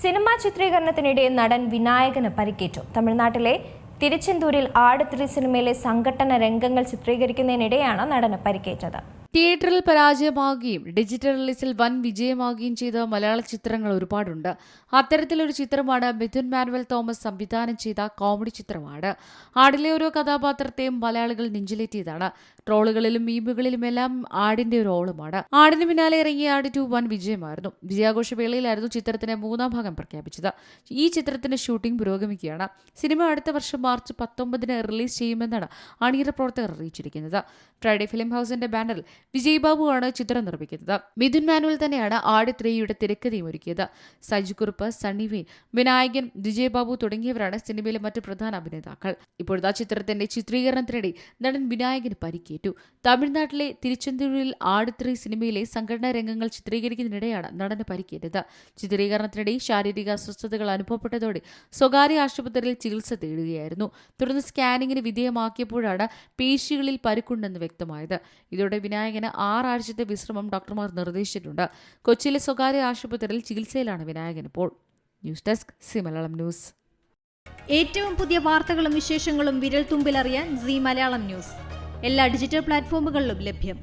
Cinema ചിത്രീകരണത്തിനിടെ നടൻ വിനായകന് പരിക്കേറ്റു. തമിഴ്നാട്ടിലെ തിരുച്ചെന്തൂരിൽ ആട് 3 സിനിമയിലെ സംഘട്ടന രംഗങ്ങൾ ചിത്രീകരിക്കുന്നതിനിടെയാണ് നടന് പരിക്കേറ്റത്. തിയേറ്ററിൽ പരാജയമാകുകയും ഡിജിറ്റൽ റിലീസിൽ വൻ വിജയമാകുകയും ചെയ്ത മലയാള ചിത്രങ്ങൾ ഒരുപാടുണ്ട്. അത്തരത്തിലൊരു ചിത്രമാണ് മിഥുൻ മാനുവൽ തോമസ് സംവിധാനം ചെയ്ത കോമഡി ചിത്രമാണ്. ആടിലെ ഓരോ കഥാപാത്രത്തെയും മലയാളികൾ നെഞ്ചിലേറ്റിയതാണ്. ട്രോളുകളിലും മീമുകളിലുമെല്ലാം ആടിന്റെ ഒരു ഓളമാണ്. ആടിന് പിന്നാലെ ഇറങ്ങിയ ആട് 2 വൻ വിജയമായിരുന്നു. വിജയാഘോഷവേളയിലായിരുന്നു ചിത്രത്തിന്റെ 3ാം ഭാഗം പ്രഖ്യാപിച്ചത്. ഈ ചിത്രത്തിന്റെ ഷൂട്ടിംഗ് പുരോഗമിക്കുകയാണ്. സിനിമ അടുത്ത വർഷം മാർച്ച് 19 റിലീസ് ചെയ്യുമെന്നാണ് അണിയറ പ്രവർത്തകർ അറിയിച്ചിരിക്കുന്നത്. ഫ്രൈഡേ ഫിലിം ഹൗസിന്റെ ബാനറിൽ വിജയ് ബാബു ആണ് ചിത്രം നിർമ്മിക്കുന്നത്. മിഥുൻ മാനുവൽ തന്നെയാണ് ആട് 3യുടെ തിരക്കഥയും ഒരുക്കിയത്. സജു കുറുപ്പ്, സണ്ണി വെയിൻ, വിനായകൻ, വിജയ് ബാബു തുടങ്ങിയവരാണ് സിനിമയിലെ മറ്റ് പ്രധാന അഭിനേതാക്കൾ. ഇപ്പോഴത്തെ ചിത്രത്തിന്റെ ചിത്രീകരണത്തിനിടെ നടൻ വിനായകന് പരിക്കേറ്റു. തമിഴ്നാട്ടിലെ തിരുച്ചെന്തൂരിൽ ആട് 3 സിനിമയിലെ സംഘടനാ രംഗങ്ങൾ ചിത്രീകരിക്കുന്നതിനിടെയാണ് നടന് പരിക്കേറ്റത്. ചിത്രീകരണത്തിനിടെ ശാരീരിക അസ്വസ്ഥതകൾ അനുഭവപ്പെട്ടതോടെ സ്വകാര്യ ആശുപത്രിയിൽ ചികിത്സ തേടുകയായിരുന്നു. തുടർന്ന് സ്കാനിങ്ങിന് വിധേയമാക്കിയപ്പോഴാണ് പേശികളിൽ പരിക്കുണ്ടെന്ന് വ്യക്തമായത്. ഇതോടെ വിനായകന് 6 ആഴ്ചത്തെ വിശ്രമം ഡോക്ടർമാർ നിർദ്ദേശിച്ചിട്ടുണ്ട്. കൊച്ചിയിലെ സ്വകാര്യ ആശുപത്രിയിൽ ചികിത്സയിലാണ് വിനായകൻ ഇപ്പോൾ. News desk C Malayalam news. ഏറ്റവും പുതിയ വാർത്തകളും വിശേഷങ്ങളും വിരൽ തുമ്പിലറിയാൻ സി മലയാളം ന്യൂസ് എല്ലാ ഡിജിറ്റൽ പ്ലാറ്റ്ഫോമുകളിലും ലഭ്യം.